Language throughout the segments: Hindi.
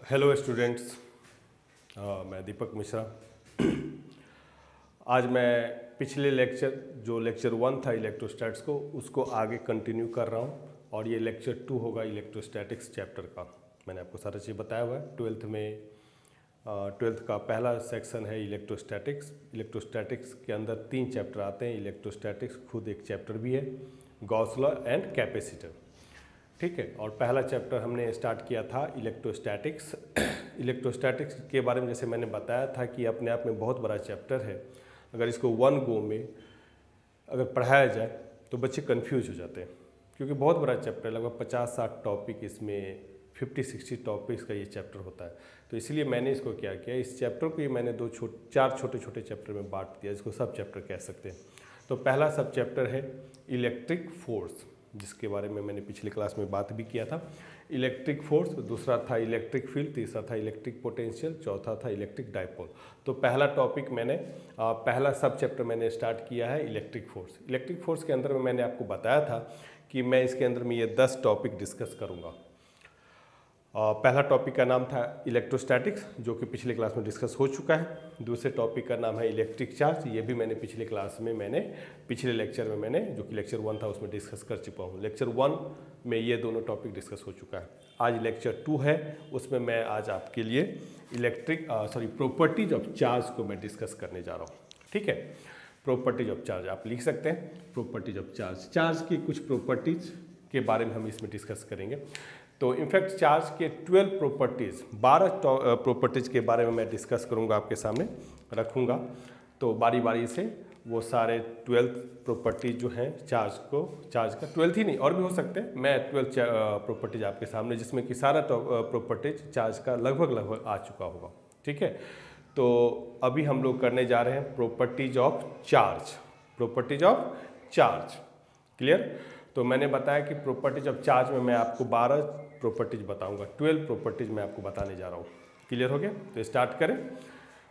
हेलो स्टूडेंट्स, मैं दीपक मिश्रा। आज मैं पिछले लेक्चर जो लेक्चर 1 था इलेक्ट्रोस्टैटिक्स को उसको आगे कंटिन्यू कर रहा हूँ और ये लेक्चर 2 होगा इलेक्ट्रोस्टैटिक्स चैप्टर का। मैंने आपको सारा चीज़ बताया हुआ है। ट्वेल्थ का पहला सेक्शन है इलेक्ट्रोस्टैटिक्स। इलेक्ट्रोस्टैटिक्स के अंदर 3 चैप्टर आते हैं। इलेक्ट्रोस्टैटिक्स खुद एक चैप्टर भी है, गॉस लॉ एंड कैपेसिटर, ठीक है। और पहला चैप्टर हमने स्टार्ट किया था इलेक्ट्रोस्टैटिक्स। इलेक्ट्रोस्टैटिक्स के बारे में जैसे मैंने बताया था कि अपने आप में बहुत बड़ा चैप्टर है। अगर इसको वन गो में अगर पढ़ाया जाए तो बच्चे कंफ्यूज हो जाते हैं, क्योंकि बहुत बड़ा चैप्टर है। लगभग 50-60 टॉपिक, इसमें 50-60 टॉपिक्स का ये चैप्टर होता है। तो इसलिए मैंने इसको क्या किया, इस चैप्टर को ही मैंने 4 छोटे छोटे चैप्टर में बांट दिया। इसको सब चैप्टर कह सकते हैं। तो पहला सब चैप्टर है इलेक्ट्रिक फोर्स, जिसके बारे में मैंने पिछले क्लास में बात भी किया था। इलेक्ट्रिक फोर्स, दूसरा था इलेक्ट्रिक फील्ड, तीसरा था इलेक्ट्रिक पोटेंशियल, चौथा था इलेक्ट्रिक डाइपोल। तो पहला टॉपिक मैंने पहला सब चैप्टर मैंने स्टार्ट किया है इलेक्ट्रिक फोर्स। इलेक्ट्रिक फोर्स के अंदर में मैंने आपको बताया था कि मैं इसके अंदर में ये 10 टॉपिक डिस्कस करूँगा। पहला टॉपिक का नाम था इलेक्ट्रोस्टैटिक्स, जो कि पिछले क्लास में डिस्कस हो चुका है। दूसरे टॉपिक का नाम है इलेक्ट्रिक चार्ज, ये भी मैंने पिछले क्लास में पिछले लेक्चर में जो कि लेक्चर 1 था उसमें डिस्कस कर चुका हूँ। लेक्चर 1 में ये दोनों टॉपिक डिस्कस हो चुका है। आज लेक्चर 2 है, उसमें मैं आज आपके लिए प्रॉपर्टीज ऑफ चार्ज को मैं डिस्कस करने जा रहा हूँ, ठीक है। प्रॉपर्टीज ऑफ चार्ज आप लिख सकते हैं। प्रॉपर्टीज ऑफ चार्ज की कुछ प्रॉपर्टीज के बारे में हम इसमें डिस्कस करेंगे। तो इनफैक्ट चार्ज के 12 प्रॉपर्टीज़ के बारे में मैं डिस्कस करूंगा, आपके सामने रखूंगा। तो बारी बारी से वो सारे 12 प्रॉपर्टीज जो हैं चार्ज का 12 ही नहीं और भी हो सकते हैं। मैं 12 प्रॉपर्टीज आपके सामने, जिसमें कि सारा प्रॉपर्टीज चार्ज का लगभग आ चुका होगा, ठीक है। तो अभी हम लोग करने जा रहे हैं properties of charge. Properties of charge, clear. तो मैंने बताया कि प्रॉपर्टीज ऑफ चार्ज में मैं आपको 12 प्रॉपर्टीज बताऊंगा, 12 प्रॉपर्टीज मैं आपको बताने जा रहा हूँ। क्लियर हो गया? तो स्टार्ट करें।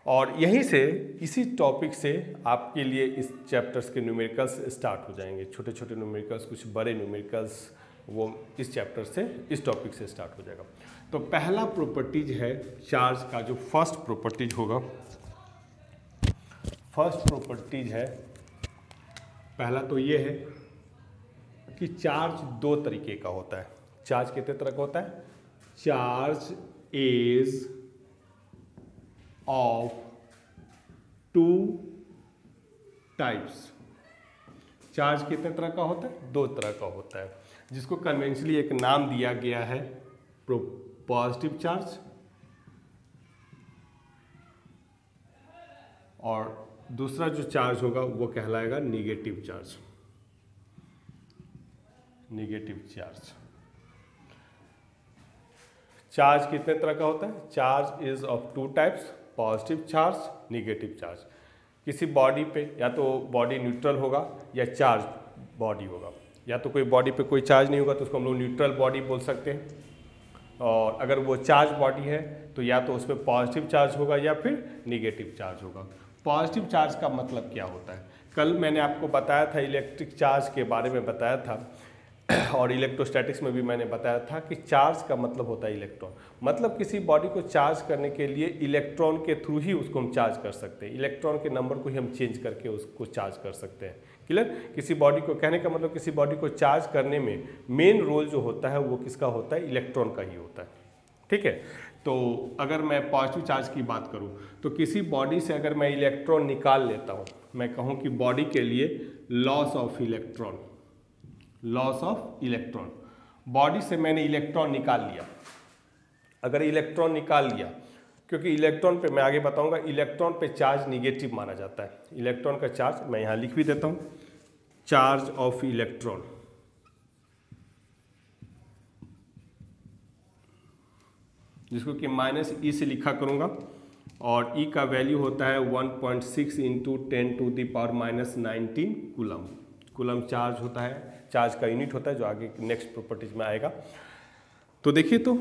और यहीं से इसी टॉपिक से आपके लिए इस चैप्टर्स के न्यूमेरिकल्स स्टार्ट हो जाएंगे। छोटे छोटे न्यूमेरिकल्स, कुछ बड़े न्यूमेरिकल्स, वो इस चैप्टर से, इस टॉपिक से स्टार्ट हो जाएगा। तो पहला प्रॉपर्टीज है चार्ज का, जो फर्स्ट प्रॉपर्टीज होगा, फर्स्ट प्रॉपर्टीज है पहला तो ये है कि चार्ज 2 तरीके का होता है। चार्ज कितने तरह का होता है? Charge is of 2 types. Charge कितने तरह का होता है? 2 तरह का होता है, जिसको कन्वेंशनली एक नाम दिया गया है पॉजिटिव चार्ज, और दूसरा जो चार्ज होगा वो कहलाएगा negative charge. Negative charge. Charge कितने तरह का होता है? Charge is of 2 types, positive charge, negative charge. किसी बॉडी पे या तो बॉडी न्यूट्रल होगा या चार्ज बॉडी होगा। या तो कोई बॉडी पे कोई चार्ज नहीं होगा तो उसको हम लोग न्यूट्रल बॉडी बोल सकते हैं, और अगर वो चार्ज बॉडी है तो या तो उस पर पॉजिटिव चार्ज होगा या फिर निगेटिव चार्ज होगा। पॉजिटिव चार्ज का मतलब क्या होता है? कल मैंने आपको बताया था, इलेक्ट्रिक चार्ज के बारे में बताया था, और इलेक्ट्रोस्टैटिक्स में भी मैंने बताया था कि चार्ज का मतलब होता है इलेक्ट्रॉन। मतलब किसी बॉडी को चार्ज करने के लिए इलेक्ट्रॉन के थ्रू ही उसको हम चार्ज कर सकते हैं। इलेक्ट्रॉन के नंबर को ही हम चेंज करके उसको चार्ज कर सकते हैं। क्लियर? किसी बॉडी को, कहने का मतलब किसी बॉडी को चार्ज करने में मेन रोल जो होता है वो किसका होता है? इलेक्ट्रॉन का ही होता है, ठीक है। तो अगर मैं पॉजिटिव चार्ज की बात करूं तो किसी बॉडी से अगर मैं इलेक्ट्रॉन निकाल लेता हूं, मैं कहूं कि बॉडी के लिए loss of electron, loss of electron, body से मैंने इलेक्ट्रॉन निकाल लिया। अगर इलेक्ट्रॉन निकाल लिया, क्योंकि इलेक्ट्रॉन पे मैं आगे बताऊंगा, इलेक्ट्रॉन पे चार्ज निगेटिव माना जाता है। इलेक्ट्रॉन का चार्ज मैं यहां लिख भी देता हूं, चार्ज ऑफ इलेक्ट्रॉन, जिसको कि -e से लिखा करूंगा, और e का वैल्यू होता है 1.6 × 10⁻⁻19 कूलम। कूलम चार्ज होता है, चार्ज का यूनिट होता है, जो आगे नेक्स्ट प्रॉपर्टीज में आएगा। तो देखिए, तो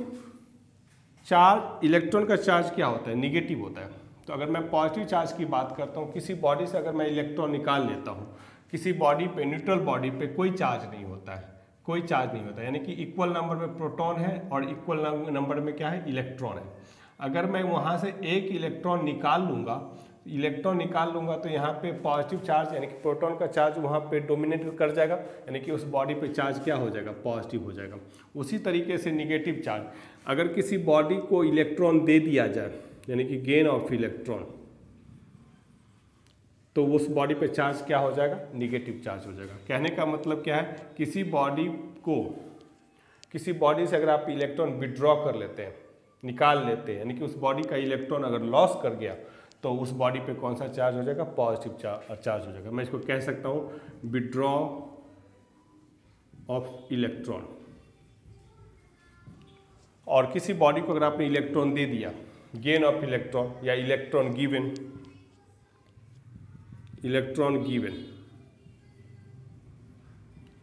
चार्ज, इलेक्ट्रॉन का चार्ज क्या होता है? निगेटिव होता है। तो अगर मैं पॉजिटिव चार्ज की बात करता हूँ, किसी बॉडी से अगर मैं इलेक्ट्रॉन निकाल लेता हूँ, किसी बॉडी पे, न्यूट्रल बॉडी पे कोई चार्ज नहीं होता है, कोई चार्ज नहीं होता, यानी कि इक्वल नंबर में प्रोटॉन है और इक्वल नंबर में क्या है, इलेक्ट्रॉन है। अगर मैं वहाँ से एक इलेक्ट्रॉन निकाल लूँगा तो यहाँ पे पॉजिटिव चार्ज यानी कि प्रोटॉन का चार्ज वहाँ पे डोमिनेट कर जाएगा, यानी कि उस बॉडी पे चार्ज क्या हो जाएगा, पॉजिटिव हो जाएगा। उसी तरीके से निगेटिव चार्ज, अगर किसी बॉडी को इलेक्ट्रॉन दे दिया जाए यानी कि गेन ऑफ इलेक्ट्रॉन, तो उस बॉडी पे चार्ज क्या हो जाएगा, निगेटिव चार्ज हो जाएगा। कहने का मतलब क्या है, किसी बॉडी से अगर आप इलेक्ट्रॉन विड्रॉ कर लेते हैं, निकाल लेते हैं, यानी कि उस बॉडी का इलेक्ट्रॉन अगर लॉस कर गया तो उस बॉडी पे कौन सा चार्ज हो जाएगा, पॉजिटिव चार्ज हो जाएगा। मैं इसको कह सकता हूँ विड्रॉ ऑफ इलेक्ट्रॉन। और किसी बॉडी को अगर आपने इलेक्ट्रॉन दे दिया, गेन ऑफ इलेक्ट्रॉन या electron given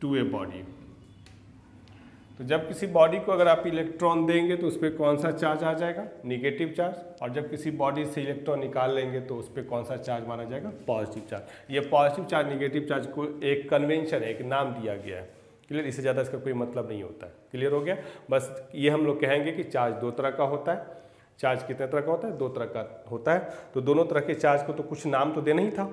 to a body, तो जब किसी बॉडी को अगर आप इलेक्ट्रॉन देंगे तो उस पर कौन सा चार्ज आ जाएगा, निगेटिव चार्ज। और जब किसी बॉडी से इलेक्ट्रॉन निकाल लेंगे तो उस पर कौन सा चार्ज माना जाएगा, पॉजिटिव चार्ज। ये पॉजिटिव चार्ज निगेटिव चार्ज को एक कन्वेंशन है, एक नाम दिया गया है। क्लियर, इससे ज़्यादा इसका कोई मतलब नहीं होता है। क्लियर हो गया। बस ये हम लोग कहेंगे कि चार्ज दो तरह का होता है। चार्ज कितने तरह का होता है, दो तरह का होता है। तो दोनों तरह के चार्ज को तो कुछ नाम तो देना ही था,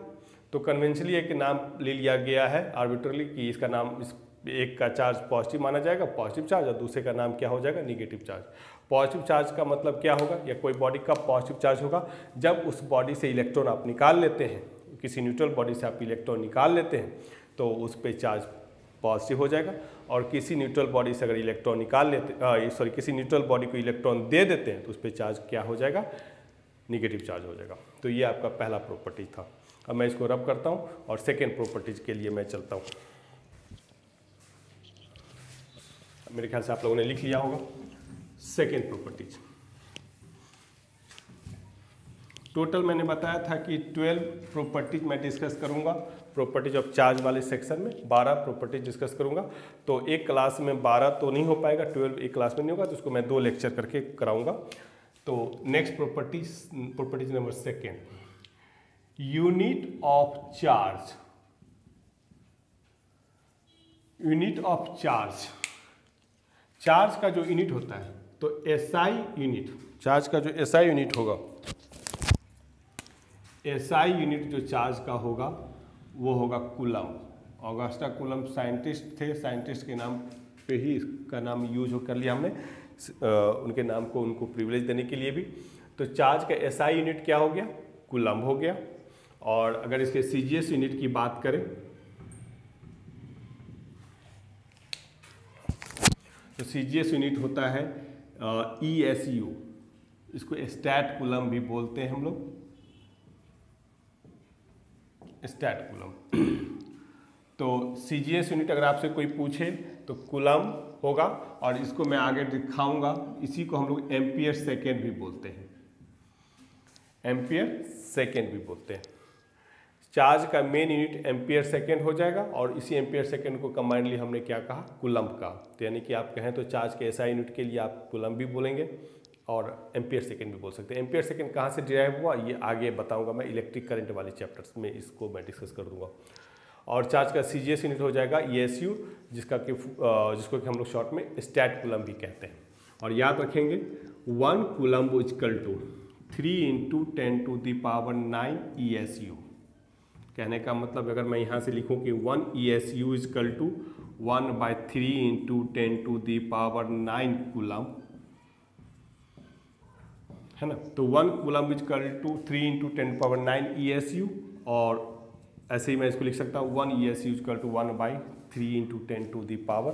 तो कन्वेंशनली एक नाम ले लिया गया है आर्बिट्रली कि इसका नाम, इस एक का चार्ज पॉजिटिव माना जाएगा, पॉजिटिव चार्ज, और दूसरे का नाम क्या हो जाएगा, निगेटिव चार्ज। पॉजिटिव चार्ज का मतलब क्या होगा, या कोई बॉडी का पॉजिटिव चार्ज होगा जब उस बॉडी से इलेक्ट्रॉन आप निकाल लेते हैं, किसी न्यूट्रल बॉडी से आप इलेक्ट्रॉन निकाल लेते हैं तो उस पर चार्ज पॉजिटिव हो जाएगा। और किसी न्यूट्रल बॉडी से अगर इलेक्ट्रॉन निकाल लेते किसी न्यूट्रल बॉडी को इलेक्ट्रॉन दे देते हैं तो उस पर चार्ज क्या हो जाएगा, निगेटिव चार्ज हो जाएगा। तो ये आपका पहला प्रॉपर्टी था। अब मैं इसको रब करता हूँ और सेकेंड प्रॉपर्टीज के लिए मैं चलता हूँ। मेरे ख्याल से आप लोगों ने लिख लिया होगा सेकेंड प्रॉपर्टीज। टोटल मैंने बताया था कि 12 प्रॉपर्टीज मैं डिस्कस करूंगा प्रॉपर्टीज ऑफ चार्ज वाले सेक्शन में। 12 प्रॉपर्टीज डिस्कस करूंगा। तो एक क्लास में 12 तो नहीं हो पाएगा, 12 एक क्लास में नहीं होगा, तो उसको मैं 2 लेक्चर करके कराऊंगा। तो next properties number second, unit of charge. Unit of charge, charge का जो यूनिट होता है तो एसआई यूनिट, चार्ज का जो एसआई यूनिट होगा, एसआई यूनिट जो चार्ज का होगा वो होगा कूलम्ब। ऑगस्टा कूलम्ब साइंटिस्ट थे, साइंटिस्ट के नाम पे ही इसका नाम यूज कर लिया हमने, उनके नाम को उनको प्रिविलेज देने के लिए भी। तो चार्ज का एसआई यूनिट क्या हो गया, कूलम्ब हो गया। और अगर इसके सीजीएस यूनिट की बात करें तो सीजीएस यूनिट होता है ESU, इसको स्टैट कूलम्ब भी बोलते हैं हम लोग, स्टैट कूलम्ब। तो सीजीएस यूनिट अगर आपसे कोई पूछे तो कूलम्ब होगा, और इसको मैं आगे दिखाऊंगा, इसी को हम लोग एम्पियर सेकेंड भी बोलते हैं, एम्पियर सेकेंड भी बोलते हैं। चार्ज का मेन यूनिट एम्पियर सेकेंड हो जाएगा, और इसी एम्पियर सेकेंड को कंबाइनली हमने क्या कहा, कूलम्ब का। तो यानी कि आप कहें तो चार्ज के एसआई यूनिट के लिए आप कूलम्ब भी बोलेंगे और एम्पियर सेकेंड भी बोल सकते हैं। एम्पियर सेकेंड कहाँ से डिराइव हुआ ये आगे बताऊंगा मैं, इलेक्ट्रिक करंट वाले चैप्टर्स में इसको मैं डिस्कस कर दूंगा। और चार्ज का सीजीएस यूनिट हो जाएगा ESU, जिसको कि हम लोग शॉर्ट में स्टैट कूलम्ब भी कहते हैं। और याद रखेंगे 1 कूलम्ब इक्वल टू 3 × 10⁹ ESU। कहने का मतलब अगर मैं यहाँ से लिखूँ कि 1 ESU इक्वल टू 1/3 × 10⁹ कूलम्ब, है ना। तो 1 कूलम्ब इक्वल टू 3 × 10⁹ ESU, और ऐसे ही मैं इसको लिख सकता हूँ 1 ESU equal to 1/3 ×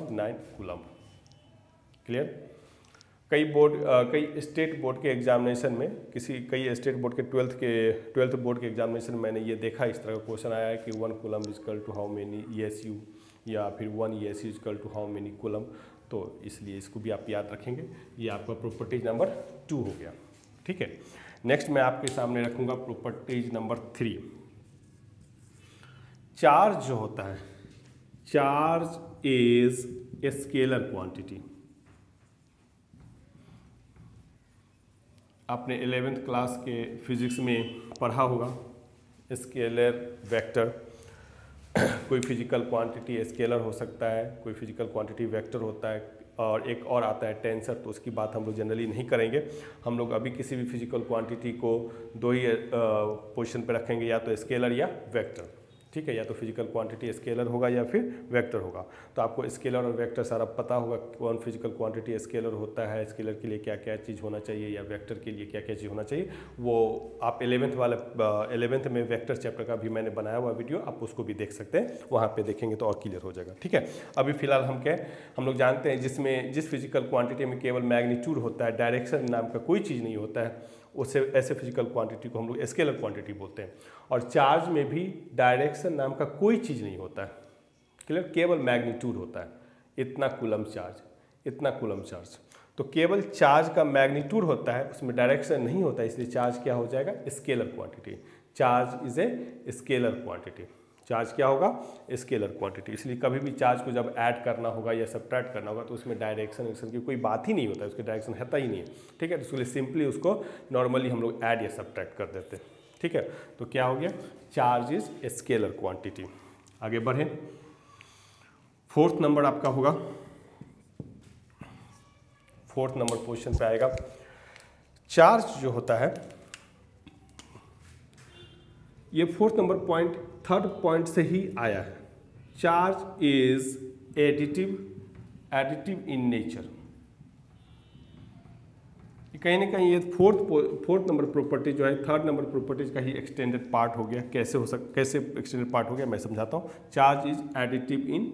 10⁹ coulomb. Clear. कई स्टेट बोर्ड के एग्जामिनेशन में, कई स्टेट बोर्ड के 12th बोर्ड के एग्जामिनेशन में मैंने ये देखा, इस तरह का क्वेश्चन आया है कि 1 coulomb equal to how many ESU, या फिर 1 ESU equal to how many coulomb. तो इसलिए इसको भी आप याद रखेंगे। ये आपका प्रॉपर्टीज नंबर 2 हो गया। ठीक है, नेक्स्ट मैं आपके सामने रखूँगा प्रॉपर्टीज नंबर 3। चार्ज जो होता है, charge is a scalar quantity. आपने 11th क्लास के फिजिक्स में पढ़ा होगा स्केलर वेक्टर। कोई फिजिकल क्वांटिटी स्केलर हो सकता है, कोई फिजिकल क्वांटिटी वेक्टर होता है, और एक और आता है टेंसर। तो उसकी बात हम लोग जनरली नहीं करेंगे। हम लोग अभी किसी भी फिजिकल क्वांटिटी को दो ही पोजीशन पे रखेंगे, या तो स्केलर या वेक्टर, ठीक है। या तो फिजिकल क्वांटिटी स्केलर होगा या फिर वेक्टर होगा। तो आपको स्केलर और वेक्टर सारा पता होगा, कौन फिजिकल क्वांटिटी स्केलर होता है, स्केलर के लिए क्या क्या चीज़ होना चाहिए, या वेक्टर के लिए क्या क्या चीज़ होना चाहिए। वो आप 11th में वेक्टर चैप्टर का भी मैंने बनाया हुआ वीडियो, आप उसको भी देख सकते हैं, वहाँ पे देखेंगे तो और क्लियर हो जाएगा, ठीक है। अभी फिलहाल हम लोग जानते हैं जिस फिजिकल क्वांटिटी में केवल मैग्नीट्यूड होता है, डायरेक्शन नाम का कोई चीज़ नहीं होता है, उसे ऐसे फिजिकल क्वांटिटी को हम लोग स्केलर क्वांटिटी बोलते हैं। और चार्ज में भी डायरेक्शन नाम का कोई चीज़ नहीं होता है, क्लियर, केवल मैग्नीट्यूड होता है, इतना कूलम चार्ज, इतना कूलम चार्ज। तो केवल चार्ज का मैग्नीट्यूड होता है, उसमें डायरेक्शन नहीं होता है, इसलिए चार्ज क्या हो जाएगा, scalar quantity. Charge is a scalar quantity. Charge क्या होगा, स्केलर क्वांटिटी। इसलिए कभी भी चार्ज को जब ऐड करना होगा या सब्ट्रैक्ट करना होगा तो उसमें डायरेक्शन की कोई बात ही नहीं होता है, उसकी डायरेक्शन रहता ही नहीं है, ठीक है। तो इसके लिए सिंपली उसको नॉर्मली हम लोग ऐड या सब्ट्रैक्ट कर देते हैं, ठीक है। तो क्या हो गया, चार्ज इज स्केलर क्वांटिटी। आगे बढ़ें, 4th नंबर आपका होगा, 4th नंबर पोजीशन पे आएगा। चार्ज जो होता है, ये 4th number point 3rd point से ही आया है। Charge is additive in nature. कहीं ना कहीं ये फोर्थ नंबर प्रॉपर्टी जो है 3rd नंबर प्रॉपर्टीज का ही एक्सटेंडेड कैसे एक्सटेंडेड पार्ट हो गया, मैं समझाता हूँ। Charge is additive in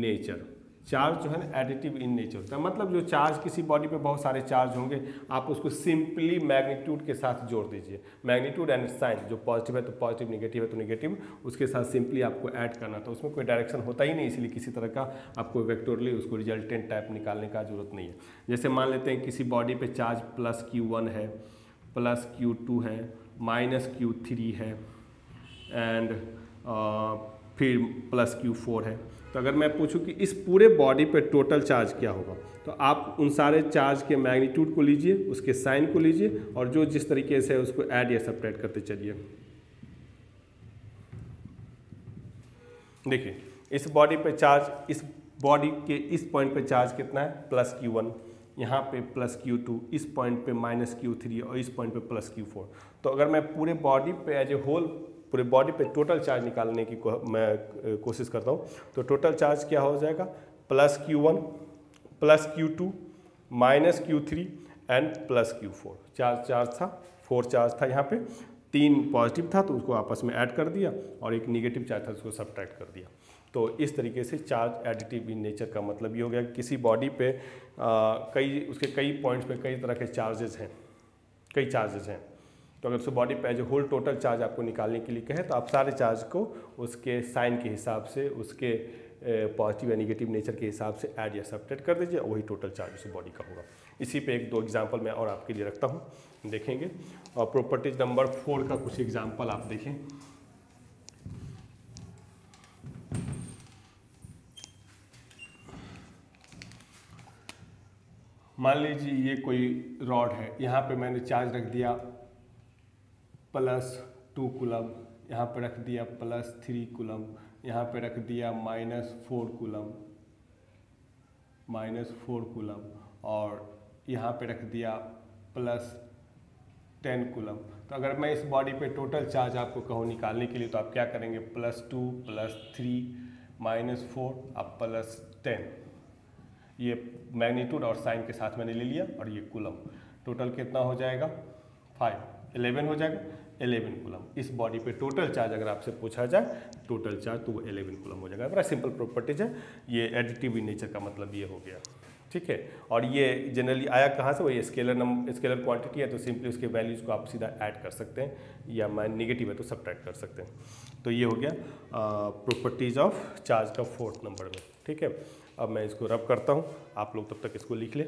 nature. Charge जो है ना एडिटिव इन नेचर होता है, मतलब जो चार्ज किसी बॉडी पे बहुत सारे चार्ज होंगे, आप उसको सिंपली मैग्नीट्यूड के साथ जोड़ दीजिए। मैग्नीट्यूड एंड साइन, जो पॉजिटिव है तो पॉजिटिव, निगेटिव है तो निगेटिव, उसके साथ सिंपली आपको ऐड करना। तो उसमें कोई डायरेक्शन होता ही नहीं, इसलिए किसी तरह का आपको वेक्टोरली उसको रिजल्टेंट टाइप निकालने का जरूरत नहीं है। जैसे मान लेते हैं किसी बॉडी पे चार्ज +Q1 है, +Q2 है, -Q3 है, एंड फिर +Q4 है। तो अगर मैं पूछूं कि इस पूरे बॉडी पे टोटल चार्ज क्या होगा, तो आप उन सारे चार्ज के मैग्नीट्यूड को लीजिए, उसके साइन को लीजिए, और जो जिस तरीके से है उसको ऐड या सब्ट्रैक्ट करते चलिए। देखिए इस बॉडी पे चार्ज, इस बॉडी के इस पॉइंट पे चार्ज कितना है, +Q1, यहाँ पे +Q2, इस पॉइंट पे -Q3 और इस पॉइंट पे +Q4। तो अगर मैं पूरे बॉडी पे एज ए होल, पूरे बॉडी पे टोटल चार्ज निकालने की मैं कोशिश करता हूँ, तो टोटल चार्ज क्या हो जाएगा, +Q1, +Q2, -Q3 and +Q4। Charge था, 4 चार्ज था, यहाँ पे 3 पॉजिटिव था तो उसको आपस में ऐड कर दिया, और एक निगेटिव चार्ज था उसको सब्ट्रैक्ट कर दिया। तो इस तरीके से चार्ज एडिटिव इन नेचर का मतलब ये हो गया कि किसी बॉडी पे उसके कई पॉइंट्स पे कई तरह के चार्जेस हैं, कई चार्जेस हैं। तो अगर उस बॉडी पे as a whole total charge आपको निकालने के लिए कहे, तो आप सारे चार्ज को उसके साइन के हिसाब से, उसके पॉजिटिव या निगेटिव नेचर के हिसाब से ऐड या सब्ट्रैक्ट कर दीजिए, वही टोटल चार्ज उस बॉडी का होगा। इसी पे 1-2 एग्जांपल मैं और आपके लिए रखता हूँ, देखेंगे। और प्रॉपर्टीज नंबर 4 का कुछ एग्जांपल आप देखें। मान लीजिए ये कोई रॉड है, यहाँ पे मैंने चार्ज रख दिया +2 कूलम, यहाँ पे रख दिया +3 कूलम, यहाँ पे रख दिया -4 कूलम, और यहाँ पे रख दिया +10 कूलम। तो अगर मैं इस बॉडी पे टोटल चार्ज आपको कहूँ निकालने के लिए, तो आप क्या करेंगे, +2 +3 -4 अब +10, ये मैग्नीट्यूड और साइन के साथ मैंने ले लिया, और ये कूलम। टोटल कितना हो जाएगा, 11 हो जाएगा, 11 कूलम। इस बॉडी पे टोटल चार्ज अगर आपसे पूछा जाए टोटल चार्ज, तो वो 11 कूलम हो जाएगा। बड़ा सिंपल प्रॉपर्टीज है, ये एडिटिव इन नेचर का मतलब ये हो गया, ठीक है। और ये जनरली आया कहाँ से, वो ये स्केलर क्वांटिटी है, तो सिंपली उसके वैल्यूज को आप सीधा ऐड कर सकते हैं, या निगेटिव है तो सब्ट्रैक्ट कर सकते हैं। तो ये हो गया प्रॉपर्टीज ऑफ चार्ज का 4th नंबर में, ठीक है। अब मैं इसको रब करता हूँ, आप लोग तब तक इसको लिख लें।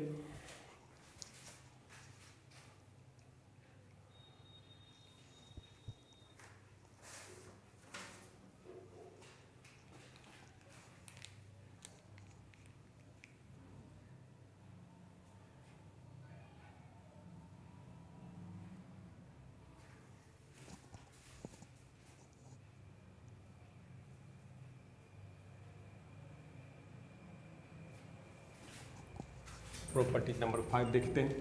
प्रॉपर्टी नंबर 5 देखते हैं।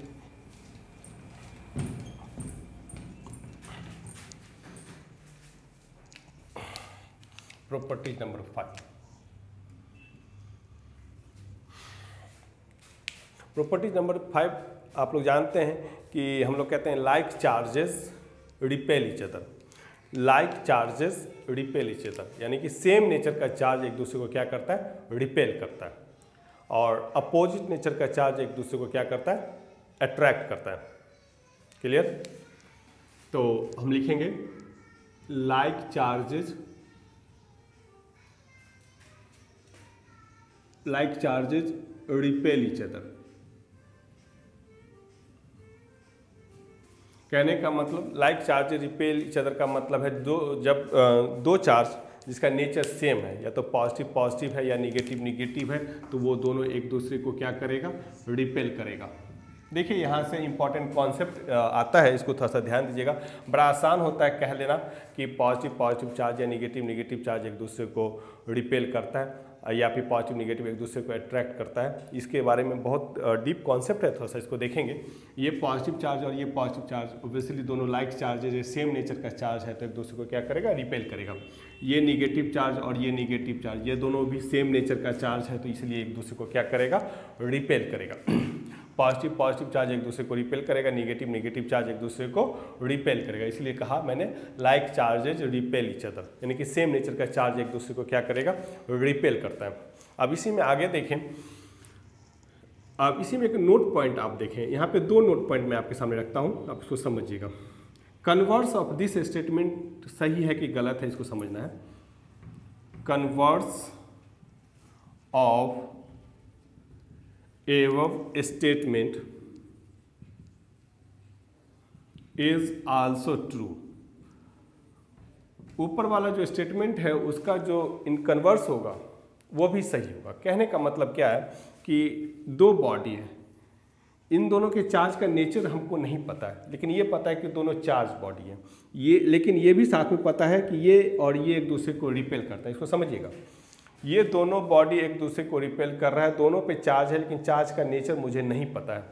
प्रॉपर्टी नंबर 5, प्रॉपर्टी नंबर 5 आप लोग जानते हैं कि हम लोग कहते हैं like charges repel each other. Like charges repel each other यानी कि सेम नेचर का चार्ज एक दूसरे को क्या करता है, रिपेल करता है, और अपोजिट नेचर का चार्ज एक दूसरे को क्या करता है, अट्रैक्ट करता है। क्लियर? तो हम लिखेंगे like charges repel each other. कहने का मतलब like charges repel each other का मतलब है जब दो चार्ज जिसका नेचर सेम है, या तो पॉजिटिव पॉजिटिव है या निगेटिव निगेटिव है, तो वो दोनों एक दूसरे को क्या करेगा, रिपेल करेगा। देखिए यहाँ से इंपॉर्टेंट कॉन्सेप्ट आता है, इसको थोड़ा सा ध्यान दीजिएगा। बड़ा आसान होता है कह लेना कि पॉजिटिव पॉजिटिव चार्ज या निगेटिव निगेटिव चार्ज एक दूसरे को रिपेल करता है, या फिर पॉजिटिव निगेटिव एक दूसरे को अट्रैक्ट करता है। इसके बारे में बहुत डीप कॉन्सेप्ट है, थोड़ा सा इसको देखेंगे। ये पॉजिटिव चार्ज और ये पॉजिटिव चार्ज ऑब्वियसली दोनों लाइक चार्ज है, सेम नेचर का चार्ज है, तो एक दूसरे को क्या करेगा, रिपेल करेगा। ये निगेटिव चार्ज और ये निगेटिव चार्ज, ये दोनों भी सेम नेचर का चार्ज है, तो इसलिए एक दूसरे को क्या करेगा, रिपेल करेगा। पॉजिटिव पॉजिटिव चार्ज एक दूसरे को रिपेल करेगा, निगेटिव निगेटिव चार्ज एक दूसरे को रिपेल करेगा। इसलिए कहा मैंने like charges repel each other, यानी कि सेम नेचर का चार्ज एक दूसरे को क्या करेगा, रिपेल करता है। अब इसी में आगे देखें, अब इसी में एक नोट पॉइंट आप देखें, यहाँ पे दो नोट पॉइंट मैं आपके सामने रखता हूँ, आप इसको समझिएगा। कन्वर्स ऑफ दिस स्टेटमेंट सही है कि गलत है, इसको समझना है। कन्वर्स ऑफ एवं स्टेटमेंट इज आल्सो ट्रू। ऊपर वाला जो स्टेटमेंट है उसका जो इन कन्वर्स होगा वो भी सही होगा। कहने का मतलब क्या है कि दो बॉडी है, इन दोनों के चार्ज का नेचर हमको नहीं पता है, लेकिन ये पता है कि दोनों चार्ज बॉडी है। ये लेकिन ये भी साथ में पता है कि ये और ये एक दूसरे को रिपेल करता है। इसको समझिएगा, ये दोनों बॉडी एक दूसरे को रिपेल कर रहा है, दोनों पे चार्ज है, लेकिन चार्ज का नेचर मुझे नहीं पता है।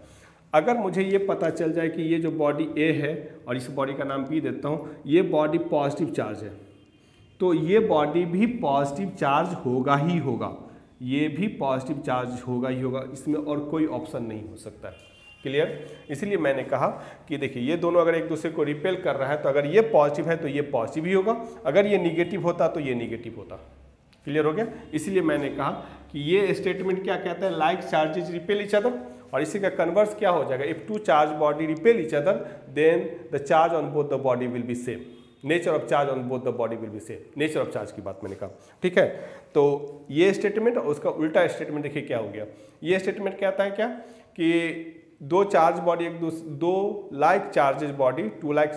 अगर मुझे ये पता चल जाए कि ये जो बॉडी ए है और इस बॉडी का नाम बी देता हूँ, ये बॉडी पॉजिटिव चार्ज है, तो ये बॉडी भी पॉजिटिव चार्ज होगा ही होगा, ये भी पॉजिटिव चार्ज होगा ही होगा, इसमें और कोई ऑप्शन नहीं हो सकता है। क्लियर? इसलिए मैंने कहा कि देखिए ये दोनों अगर एक दूसरे को रिपेल कर रहा है, तो अगर ये पॉजिटिव है तो ये पॉजिटिव ही होगा, अगर ये निगेटिव होता तो ये निगेटिव होता। क्लियर हो गया? इसलिए मैंने कहा कि ये स्टेटमेंट क्या कहता है, like charges repel each other, और इसी का कन्वर्स क्या हो जाएगा, if two charge body repel each other than the charge on both the body will be same. Nature of charge on both the body will be same. Nature of charge की बात मैंने कहा, ठीक है। तो ये स्टेटमेंट और उसका उल्टा स्टेटमेंट देखिए क्या हो गया। ये स्टेटमेंट कहता है क्या कि दो चार्ज बॉडी एक दूसरे, दो like charges body, two like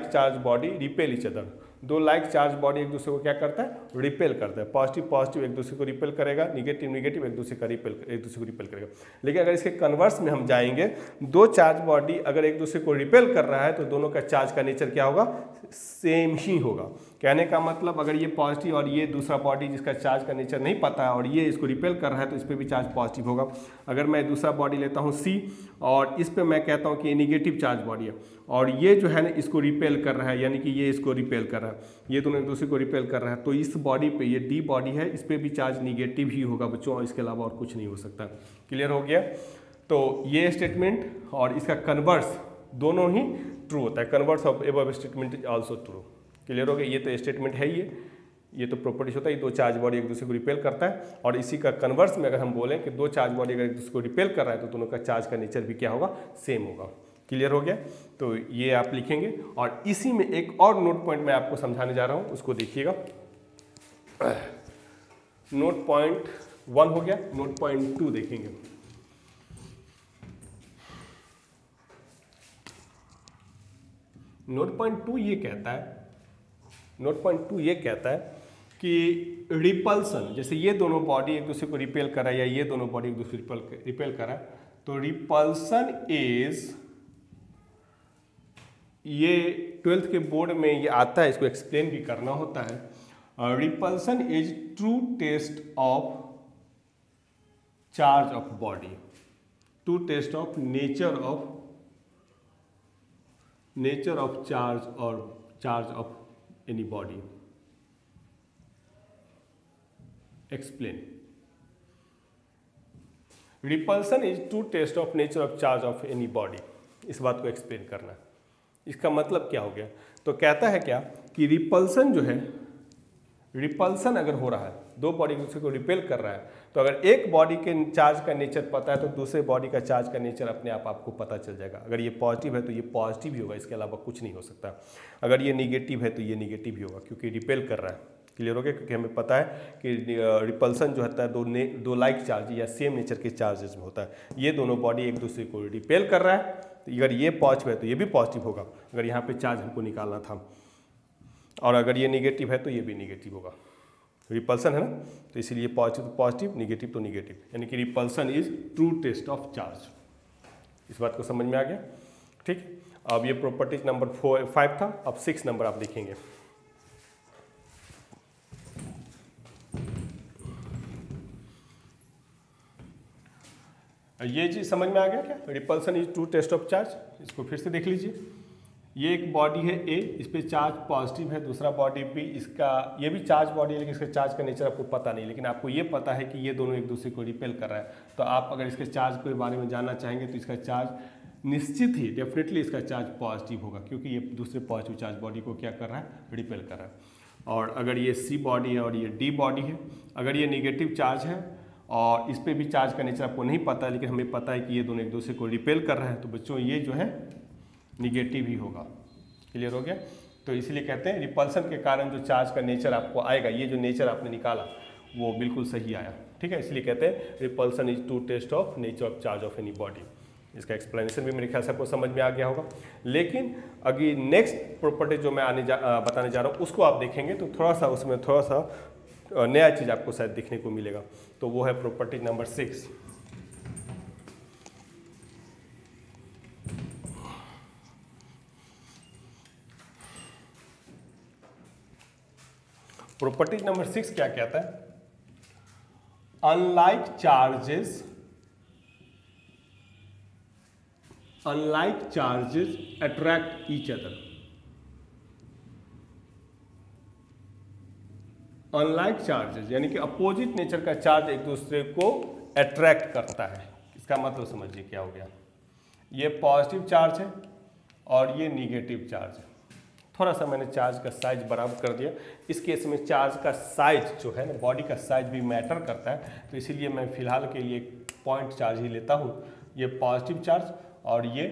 charge body repel each other. दो लाइक चार्ज बॉडी एक दूसरे को क्या करता है, रिपेल करता है। पॉजिटिव पॉजिटिव एक दूसरे को रिपेल करेगा, निगेटिव निगेटिव एक दूसरे को रिपेल करेगा। लेकिन अगर इसके कन्वर्स में हम जाएंगे, दो चार्ज बॉडी अगर एक दूसरे को रिपेल कर रहा है तो दोनों का चार्ज का नेचर क्या होगा, सेम ही होगा। कहने का मतलब अगर ये पॉजिटिव और ये दूसरा बॉडी जिसका चार्ज का नेचर नहीं पता है और ये इसको रिपेल कर रहा है, तो इस पर भी चार्ज पॉजिटिव होगा। अगर मैं दूसरा बॉडी लेता हूँ सी और इस पर मैं कहता हूँ कि ये निगेटिव चार्ज बॉडी है और ये जो है ना इसको रिपेल कर रहा है, यानी कि ये इसको रिपेल कर रहा है, ये दोनों एक दूसरे को रिपेल कर रहा है, तो इस बॉडी पे, ये डी बॉडी है, इस पर भी चार्ज निगेटिव ही होगा बच्चों, और इसके अलावा और कुछ नहीं हो सकता। क्लियर हो गया? तो ये स्टेटमेंट और इसका कन्वर्स दोनों ही ट्रू होता है। Converse of above statement is also true. Clear हो गया? ये तो स्टेटमेंट है, ये तो प्रॉपर्टीज होता है। दो चार्ज बॉडी एक दूसरे को रिपेल करता है, और इसी का कन्वर्स में अगर हम बोलें कि दो चार्ज बॉडी अगर एक दूसरे को रिपेल कर रहा है तो दोनों का चार्ज का नेचर भी क्या होगा, सेम होगा। क्लियर हो गया? तो ये आप लिखेंगे। और इसी में एक और नोट पॉइंट मैं आपको समझाने जा रहा हूँ, उसको देखिएगा। नोट पॉइंट 1 हो गया, नोट पॉइंट 2 देखेंगे। नोट पॉइंट 2 ये कहता है, नोट पॉइंट 2 ये कहता है कि रिपल्सन, जैसे ये दोनों बॉडी एक दूसरे को रिपेल कर रहा है या ये दोनों बॉडी एक दूसरे को रिपेल कर रहा है, तो रिपल्सन इज, ये 12th के बोर्ड में ये आता है, इसको एक्सप्लेन भी करना होता है। Repulsion is true test of charge of body. True test of nature of charge of any body. Explain. Repulsion is true test of nature of charge of any body. इस बात को एक्सप्लेन करना है। इसका मतलब क्या हो गया? तो कहता है क्या कि रिपल्सन जो है, रिपल्सन अगर हो रहा है, दो बॉडी एक दूसरे को रिपेल कर रहा है, तो अगर एक बॉडी के चार्ज का नेचर पता है तो दूसरे बॉडी का चार्ज का नेचर अपने आप आपको पता चल जाएगा। अगर ये पॉजिटिव है तो ये पॉजिटिव ही होगा, इसके अलावा कुछ नहीं हो सकता। अगर ये निगेटिव है तो ये निगेटिव ही होगा, क्योंकि रिपेल कर रहा है। क्लियर हो गया? क्योंकि हमें पता है कि रिपल्सन जो होता है दो लाइक चार्ज या सेम नेचर के चार्जेस में होता है। ये दोनों बॉडी एक दूसरे को रिपेल कर रहा है, तो अगर ये पॉजिटिव है तो ये भी पॉजिटिव होगा, अगर यहाँ पे चार्ज हमको निकालना था। और अगर ये निगेटिव है तो ये भी निगेटिव होगा। रिपल्सन है ना, तो इसीलिए पॉजिटिव तो पॉजिटिव, निगेटिव तो निगेटिव, यानी कि repulsion is true test of charge. इस बात को समझ में आ गया? ठीक। अब ये प्रॉपर्टीज नंबर 5 था। अब 6 नंबर आप देखेंगे। ये चीज समझ में आ गया क्या? Repulsion is true test of charge. इसको फिर से देख लीजिए। ये एक बॉडी है ए, इस पे चार्ज पॉजिटिव है, दूसरा बॉडी बी, इसका ये भी चार्ज बॉडी है, लेकिन इसका चार्ज का नेचर आपको पता नहीं, लेकिन आपको ये पता है कि ये दोनों एक दूसरे को रिपेल कर रहा है। तो आप अगर इसके चार्ज के बारे में जानना चाहेंगे तो इसका चार्ज निश्चित ही डेफिनेटली इसका चार्ज पॉजिटिव होगा, क्योंकि ये दूसरे पॉजिटिव चार्ज बॉडी को क्या कर रहा है? रिपेल कर रहा है। और अगर ये सी बॉडी है और ये डी बॉडी है, अगर ये निगेटिव चार्ज है और इस पर भी चार्ज का नेचर आपको नहीं पता, लेकिन हमें पता है कि ये दोनों एक दूसरे को रिपेल कर रहे हैं, तो बच्चों ये जो है निगेटिव ही होगा। क्लियर हो गया? तो इसलिए कहते हैं रिपल्सन के कारण जो चार्ज का नेचर आपको आएगा, ये जो नेचर आपने निकाला वो बिल्कुल सही आया। ठीक है, इसलिए कहते हैं repulsion is true test of nature of charge of any body. इसका एक्सप्लेनेशन भी मेरे ख्याल से आपको समझ में आ गया होगा। लेकिन अभी नेक्स्ट प्रॉपर्टी जो मैं बताने जा रहा हूँ उसको आप देखेंगे तो उसमें थोड़ा सा नया चीज़ आपको शायद देखने को मिलेगा। तो वो है प्रॉपर्टी नंबर 6। प्रॉपर्टी नंबर 6 क्या कहता है? Unlike charges attract each other. Unlike charges यानी कि अपोजिट नेचर का चार्ज एक दूसरे को अट्रैक्ट करता है। इसका मतलब समझिए क्या हो गया? ये पॉजिटिव चार्ज है और ये निगेटिव चार्ज है। थोड़ा सा मैंने चार्ज का साइज बराबर कर दिया। इस केस में चार्ज का साइज जो है ना, बॉडी का साइज भी मैटर करता है, तो इसीलिए मैं फिलहाल के लिए पॉइंट चार्ज ही लेता हूँ। ये पॉजिटिव चार्ज और ये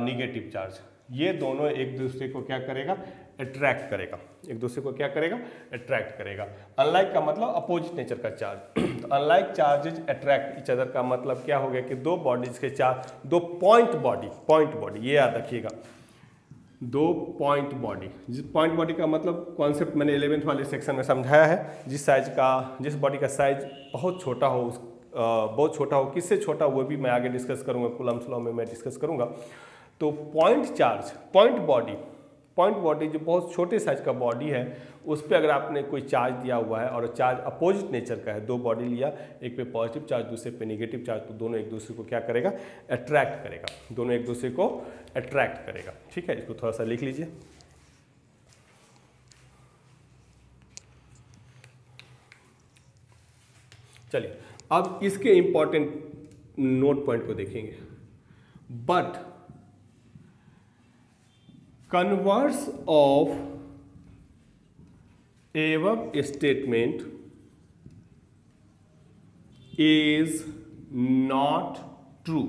निगेटिव चार्ज, ये दोनों एक दूसरे को क्या करेगा? अट्रैक्ट करेगा। एक दूसरे को क्या करेगा? अट्रैक्ट करेगा। अनलाइक का मतलब अपोजिट नेचर का चार्ज। तो unlike charges attract each other का मतलब क्या हो गया कि दो बॉडीज के चार्ज, दो पॉइंट बॉडी, ये याद रखिएगा, दो पॉइंट बॉडी। जिस पॉइंट बॉडी का मतलब कॉन्सेप्ट मैंने 11th वाले सेक्शन में समझाया है। जिस बॉडी का साइज बहुत छोटा हो, किससे छोटा वो भी मैं आगे डिस्कस करूंगा, कूलम्स लॉ में मैं डिस्कस करूंगा। तो पॉइंट बॉडी जो बहुत छोटे साइज का बॉडी है, उस पर अगर आपने कोई चार्ज दिया हुआ है और चार्ज अपोजिट नेचर का है, दो बॉडी लिया, एक पे पॉजिटिव चार्ज दूसरे पे नेगेटिव चार्ज, तो दोनों एक दूसरे को क्या करेगा? अट्रैक्ट करेगा। दोनों एक दूसरे को अट्रैक्ट करेगा। ठीक है, इसको थोड़ा सा लिख लीजिए। चलिए अब इसके इंपॉर्टेंट नोट पॉइंट को देखेंगे। But converse of एवब statement is not true.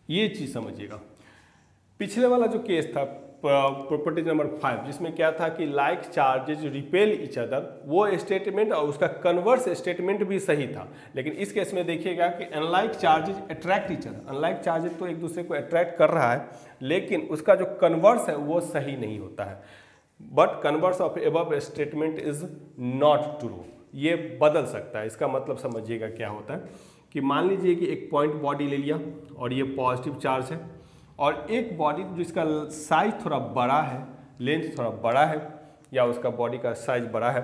ये चीज समझिएगा। पिछले वाला जो केस था प्रॉपर्टी नंबर 5, जिसमें क्या था कि like charges repel each other, वो स्टेटमेंट और उसका कन्वर्स स्टेटमेंट भी सही था। लेकिन इस केस में देखिएगा कि unlike charges attract each other. Unlike charges तो एक दूसरे को अट्रैक्ट कर रहा है, लेकिन उसका जो कन्वर्स है वो सही नहीं होता है। But converse of above statement is not true. ये बदल सकता है। इसका मतलब समझिएगा क्या होता है कि मान लीजिए कि एक पॉइंट बॉडी ले लिया और ये पॉजिटिव चार्ज है, और एक बॉडी जिसका साइज थोड़ा बड़ा है, लेंथ थोड़ा बड़ा है, या उसका बॉडी का साइज बड़ा है,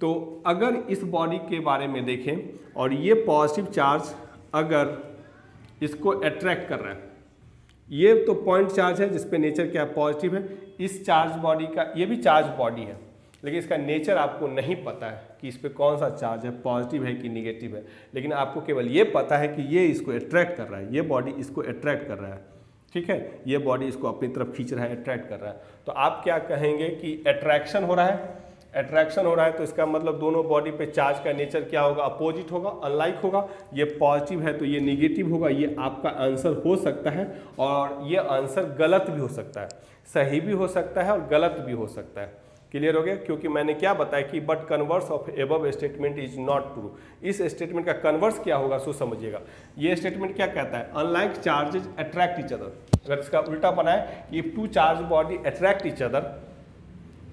तो अगर इस बॉडी के बारे में देखें और ये पॉजिटिव चार्ज अगर इसको अट्रैक्ट कर रहा है। ये तो पॉइंट चार्ज है जिसपे नेचर क्या पॉजिटिव है। इस चार्ज बॉडी का, ये भी चार्ज बॉडी है, लेकिन इसका नेचर आपको नहीं पता है कि इस पर कौन सा चार्ज है, पॉजिटिव है कि निगेटिव है, लेकिन आपको केवल ये पता है कि ये इसको अट्रैक्ट कर रहा है, ये बॉडी इसको अट्रैक्ट कर रहा है, ठीक है, ये बॉडी इसको अपनी तरफ खींच रहा है, अट्रैक्ट कर रहा है। तो आप क्या कहेंगे कि अट्रैक्शन हो रहा है, अट्रैक्शन हो रहा है, तो इसका मतलब दोनों बॉडी पे चार्ज का नेचर क्या होगा, अपोजिट होगा, अनलाइक होगा। ये पॉजिटिव है तो ये निगेटिव होगा। ये आपका आंसर हो सकता है और ये आंसर गलत भी हो सकता है, सही भी हो सकता है और गलत भी हो सकता है। क्लियर हो गया? क्योंकि मैंने क्या बताया कि but converse of above statement is not true. इस स्टेटमेंट का कन्वर्स क्या होगा सो समझिएगा। ये स्टेटमेंट क्या कहता है, unlike charges attract each other. अगर इसका उल्टा बनाए कि if two charge body attract each other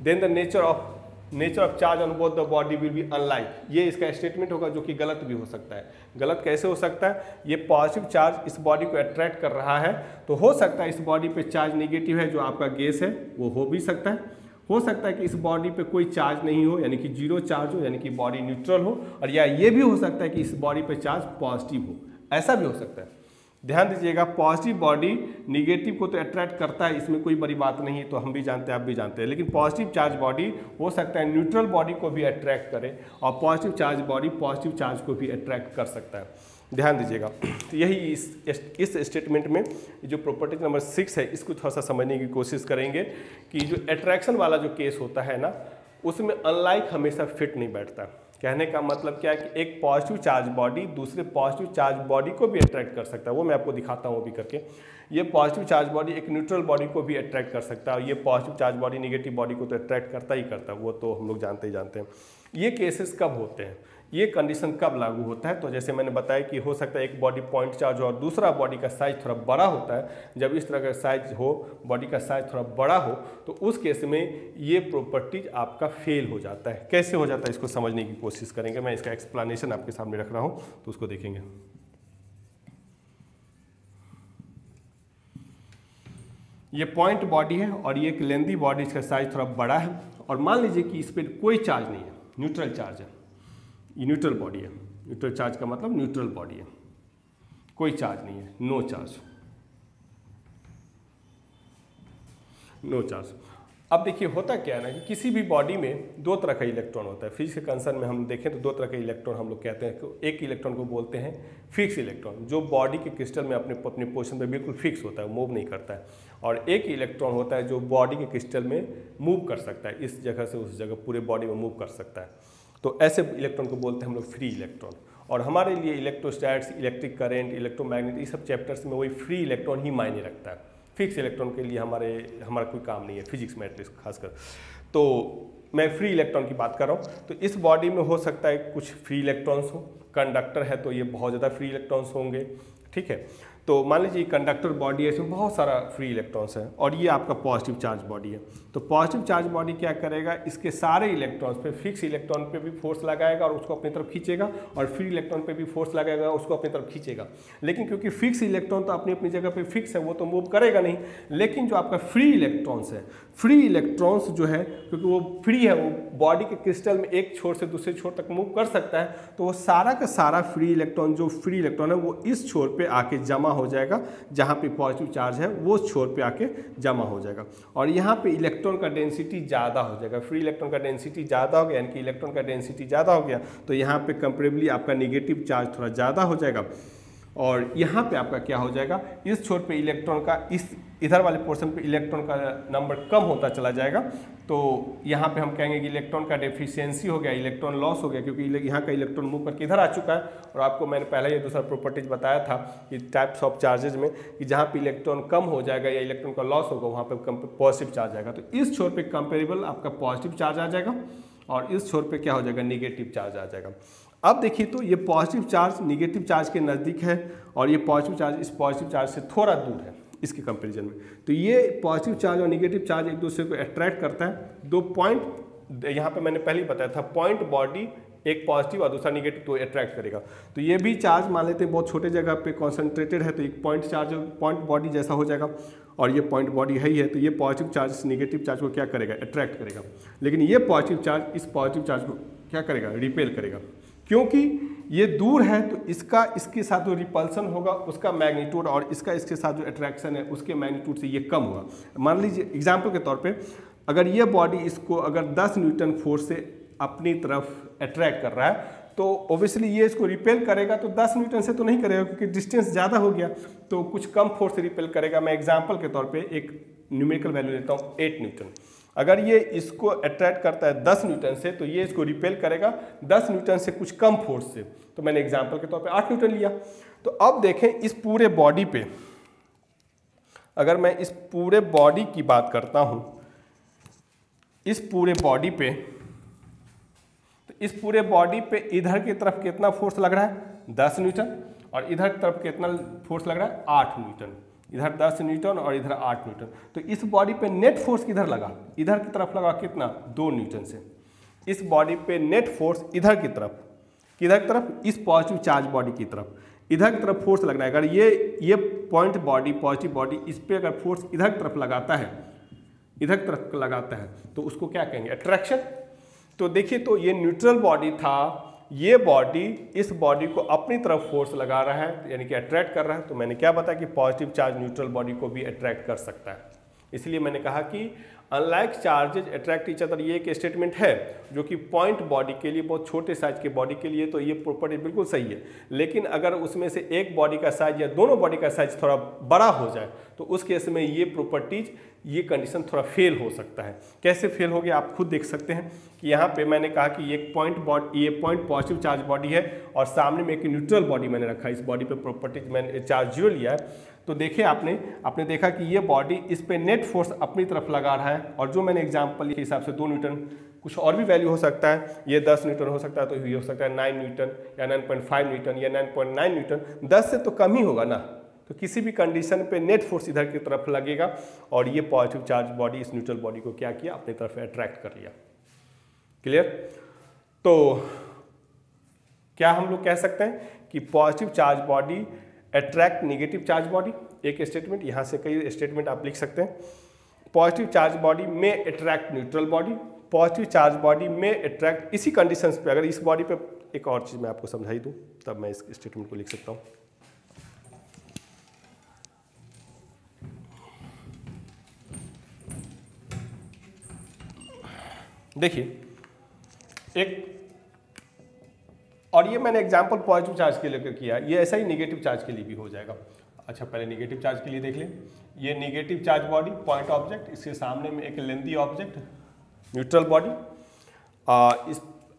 than the nature of charge on both the body will be unlike. ये इसका स्टेटमेंट होगा जो कि गलत भी हो सकता है। गलत कैसे हो सकता है, ये पॉजिटिव चार्ज इस बॉडी को अट्रैक्ट कर रहा है तो हो सकता है इस बॉडी पे चार्ज नेगेटिव है, जो आपका गेस है वो हो भी सकता है। हो सकता है कि इस बॉडी पे कोई चार्ज नहीं हो, यानी कि जीरो चार्ज हो, यानी कि बॉडी न्यूट्रल हो, और या ये भी हो सकता है कि इस बॉडी पे चार्ज पॉजिटिव हो, ऐसा भी हो सकता है। ध्यान दीजिएगा, पॉजिटिव बॉडी निगेटिव को तो अट्रैक्ट करता है, इसमें कोई बड़ी बात नहीं है, तो हम भी जानते हैं आप भी जानते हैं, लेकिन पॉजिटिव चार्ज बॉडी हो सकता है न्यूट्रल बॉडी को भी अट्रैक्ट करे और positive charge body positive charge को भी अट्रैक्ट कर सकता है। ध्यान दीजिएगा। तो यही इस स्टेटमेंट में जो प्रॉपर्टी नंबर 6 है, इसको थोड़ा सा समझने की कोशिश करेंगे कि जो अट्रैक्शन वाला जो केस होता है ना, उसमें अनलाइक हमेशा फिट नहीं बैठता। कहने का मतलब क्या है कि एक पॉजिटिव चार्ज बॉडी दूसरे पॉजिटिव चार्ज बॉडी को भी अट्रैक्ट कर सकता है, वो मैं आपको दिखाता हूँ अभी करके। ये पॉजिटिव चार्ज बॉडी एक न्यूट्रल बॉडी को भी अट्रैक्ट कर सकता है और ये positive charge body negative body को तो अट्रैक्ट करता ही करता है, वो तो हम लोग जानते ही जानते हैं। ये केसेस कब होते हैं, ये कंडीशन कब लागू होता है, तो जैसे मैंने बताया कि हो सकता है एक बॉडी पॉइंट चार्ज और दूसरा बॉडी का साइज थोड़ा बड़ा होता है। जब इस तरह का साइज हो, बॉडी का साइज थोड़ा बड़ा हो, तो उस केस में ये प्रॉपर्टीज आपका फेल हो जाता है। कैसे हो जाता है इसको समझने की कोशिश करेंगे। मैं इसका एक्सप्लेनेशन आपके सामने रख रहा हूँ तो उसको देखेंगे। ये पॉइंट बॉडी है और ये एक लेंथी बॉडी, इसका साइज थोड़ा बड़ा है और मान लीजिए कि इस पर कोई चार्ज नहीं है, न्यूट्रल चार्ज है, ये न्यूट्रल बॉडी है। न्यूट्रल चार्ज का मतलब न्यूट्रल बॉडी है, कोई चार्ज नहीं है, नो चार्ज, नो चार्ज। अब देखिए होता क्या है ना कि किसी भी बॉडी में दो तरह का इलेक्ट्रॉन होता है। फिजिक्स के कंसर्न में हम देखें तो दो तरह के इलेक्ट्रॉन हम लोग कहते हैं। एक इलेक्ट्रॉन को बोलते हैं फिक्स इलेक्ट्रॉन, जो बॉडी के क्रिस्टल में अपने पोजीशन पे बिल्कुल फिक्स होता है, मूव नहीं करता है। और एक इलेक्ट्रॉन होता है जो बॉडी के क्रिस्टल में मूव कर सकता है, इस जगह से उस जगह पूरे बॉडी में मूव कर सकता है। तो ऐसे इलेक्ट्रॉन को बोलते हैं हम लोग फ्री इलेक्ट्रॉन। और हमारे लिए इलेक्ट्रोस्टैट्स, इलेक्ट्रिक करंट, इलेक्ट्रोमैग्नेट, ये सब चैप्टर्स में वही फ्री इलेक्ट्रॉन ही मायने रखता है। फिक्स इलेक्ट्रॉन के लिए हमारा कोई काम नहीं है, फिजिक्स मैट्रिक्स खासकर। तो मैं फ्री इलेक्ट्रॉन की बात कर रहा हूँ। तो इस बॉडी में हो सकता है कुछ फ्री इलेक्ट्रॉन्स हो, कंडक्टर है तो ये बहुत ज़्यादा फ्री इलेक्ट्रॉन्स होंगे, ठीक है। तो मान लीजिए कंडक्टर बॉडी है, इसमें बहुत सारा फ्री इलेक्ट्रॉन्स है और ये आपका पॉजिटिव चार्ज बॉडी है। तो पॉजिटिव चार्ज बॉडी क्या करेगा, इसके सारे इलेक्ट्रॉन्स पे, फिक्स इलेक्ट्रॉन पे भी फोर्स लगाएगा और उसको अपनी तरफ खींचेगा, और फ्री इलेक्ट्रॉन पे भी फोर्स लगाएगा और उसको अपनी तरफ खींचेगा। लेकिन क्योंकि फिक्स इलेक्ट्रॉन तो अपनी अपनी जगह पे फिक्स है, वो तो मूव करेगा नहीं। लेकिन जो आपका फ्री इलेक्ट्रॉन्स है, फ्री इलेक्ट्रॉन्स जो है, क्योंकि वो फ्री है, वो बॉडी के क्रिस्टल में एक छोर से दूसरे छोर तक मूव कर सकता है, तो वो सारा का सारा फ्री इलेक्ट्रॉन, जो फ्री इलेक्ट्रॉन है, वो इस छोर पे आके जमा हो जाएगा, जहाँ पे पॉजिटिव चार्ज है वो छोर पे आके जमा हो जाएगा। और यहाँ पे इलेक्ट्रॉन का डेंसिटी ज़्यादा हो जाएगा। फ्री इलेक्ट्रॉन का डेंसिटी ज़्यादा हो गया, यानी कि इलेक्ट्रॉन का डेंसिटी ज़्यादा हो गया, तो यहाँ पे कंपेरेबली आपका नेगेटिव चार्ज थोड़ा ज़्यादा हो जाएगा। और यहाँ पे आपका क्या हो जाएगा, इस छोर पे इलेक्ट्रॉन का, इस इधर वाले पोर्शन पे इलेक्ट्रॉन का नंबर कम होता चला जाएगा। तो यहाँ पे हम कहेंगे कि इलेक्ट्रॉन का डेफिशिएंसी हो गया, इलेक्ट्रॉन लॉस हो गया, क्योंकि यहाँ का इलेक्ट्रॉन मूव करके इधर आ चुका है। और आपको मैंने पहले ये दूसरा प्रॉपर्टीज बताया था कि टाइप्स ऑफ चार्जेज में, कि जहाँ पे इलेक्ट्रॉन कम हो जाएगा या इलेक्ट्रॉन का लॉस होगा, वहाँ पर पॉजिटिव चार्ज आएगा। तो इस छोर पर कंपेरेबल आपका पॉजिटिव चार्ज आ जाएगा और इस छोर पर क्या हो जाएगा, निगेटिव चार्ज आ जाएगा। अब देखिए तो ये पॉजिटिव चार्ज निगेटिव चार्ज के नज़दीक है और ये पॉजिटिव चार्ज इस पॉजिटिव चार्ज से थोड़ा दूर है इसके कंपैरिजन में। तो ये पॉजिटिव चार्ज और नेगेटिव चार्ज एक दूसरे को अट्रैक्ट करता है। दो पॉइंट, यहाँ पे मैंने पहले ही बताया था, पॉइंट बॉडी एक पॉजिटिव और दूसरा निगेटिव तो अट्रैक्ट करेगा। तो ये भी चार्ज मान लेते हैं बहुत छोटे जगह पे कॉन्सेंट्रेटेड है, तो एक पॉइंट चार्ज पॉइंट बॉडी जैसा हो जाएगा, और ये पॉइंट बॉडी है ही है। तो ये पॉजिटिव चार्ज निगेटिव चार्ज को क्या करेगा, अट्रैक्ट करेगा। लेकिन ये पॉजिटिव चार्ज इस पॉजिटिव चार्ज को क्या करेगा, रिपेल करेगा। क्योंकि ये दूर है तो इसका इसके साथ जो रिपल्सन होगा उसका मैग्नीट्यूड और इसका इसके साथ जो अट्रैक्शन है उसके मैग्नीट्यूड से ये कम होगा। मान लीजिए एग्जाम्पल के तौर पे अगर ये बॉडी इसको अगर 10 न्यूटन फोर्स से अपनी तरफ अट्रैक्ट कर रहा है तो ओबियसली ये इसको रिपेल करेगा तो 10 न्यूटन से तो नहीं करेगा क्योंकि डिस्टेंस ज़्यादा हो गया, तो कुछ कम फोर्स से रिपेल करेगा। मैं एग्जाम्पल के तौर पे एक न्यूमेरिकल वैल्यू लेता हूँ 8 न्यूटन। अगर ये इसको अट्रैक्ट करता है 10 न्यूटन से तो ये इसको रिपेल करेगा 10 न्यूटन से कुछ कम फोर्स से, तो मैंने एग्जाम्पल के तौर पे 8 न्यूटन लिया। तो अब देखें इस पूरे बॉडी पे, अगर मैं इस पूरे बॉडी की बात करता हूँ, इस पूरे बॉडी पे, तो इस पूरे बॉडी पे इधर की तरफ कितना फोर्स लग रहा है 10 न्यूटन और इधर की तरफ कितना फोर्स लग रहा है 8 न्यूटन। इधर 10 न्यूटन और इधर 8 न्यूटन। तो इस बॉडी पे नेट फोर्स किधर लगा, इधर की तरफ लगा कितना 2 न्यूटन से। इस बॉडी पे नेट फोर्स इधर की तरफ, किधर की तरफ, इस पॉजिटिव चार्ज बॉडी की तरफ, इधर की तरफ फोर्स लगना है। अगर ये पॉइंट बॉडी पॉजिटिव बॉडी इस पे अगर फोर्स इधर की तरफ लगाता है, इधर की तरफ लगाता है तो उसको क्या कहेंगे अट्रैक्शन। तो देखिए तो ये न्यूट्रल बॉडी था, ये बॉडी इस बॉडी को अपनी तरफ फोर्स लगा रहा है यानी कि अट्रैक्ट कर रहा है। तो मैंने क्या बताया कि पॉजिटिव चार्ज न्यूट्रल बॉडी को भी अट्रैक्ट कर सकता है। इसलिए मैंने कहा कि unlike charges attract each other, ये एक स्टेटमेंट है जो कि पॉइंट बॉडी के लिए, बहुत छोटे साइज के बॉडी के लिए तो ये प्रॉपर्टी बिल्कुल सही है। लेकिन अगर उसमें से एक बॉडी का साइज या दोनों बॉडी का साइज थोड़ा बड़ा हो जाए तो उस केस में ये प्रॉपर्टीज, ये कंडीशन थोड़ा फेल हो सकता है। कैसे फेल हो गया आप खुद देख सकते हैं कि यहाँ पे मैंने कहा कि ये पॉइंट पॉजिटिव चार्ज बॉडी है और सामने में एक न्यूट्रल बॉडी मैंने रखा है। इस बॉडी पे प्रॉपर्टीज मैंने चार्ज 0 लिया है। तो देखिए आपने देखा कि ये बॉडी इस पे नेट फोर्स अपनी तरफ लगा रहा है और जो मैंने एग्जाम्पल के हिसाब से 2 न्यूटन, कुछ और भी वैल्यू हो सकता है, ये 10 न्यूटन हो सकता है तो ये हो सकता है 9 न्यूटन या 9.5 न्यूटन या 9.9 न्यूटन, 10 से तो कम ही होगा ना। तो किसी भी कंडीशन पे नेट फोर्स इधर की तरफ लगेगा और ये पॉजिटिव चार्ज बॉडी इस न्यूट्रल बॉडी को क्या किया, अपनी तरफ अट्रैक्ट कर लिया। क्लियर। तो क्या हम लोग कह सकते हैं कि positive charge body attract negative charge body, एक स्टेटमेंट, यहाँ से कई स्टेटमेंट आप लिख सकते हैं। पॉजिटिव चार्ज बॉडी में attract neutral body, positive charge body में अट्रैक्ट, इसी कंडीशंस पे अगर इस बॉडी पे, एक और चीज़ मैं आपको समझाई दूँ तब मैं इस स्टेटमेंट को लिख सकता हूँ। देखिए एक, और ये मैंने एग्जांपल पॉजिटिव चार्ज के लेकर किया, ये ऐसा ही नेगेटिव चार्ज के लिए भी हो जाएगा। अच्छा पहले नेगेटिव चार्ज के लिए देख लें। ये negative charge body point object, इसके सामने में एक लेंथी ऑब्जेक्ट न्यूट्रल बॉडी।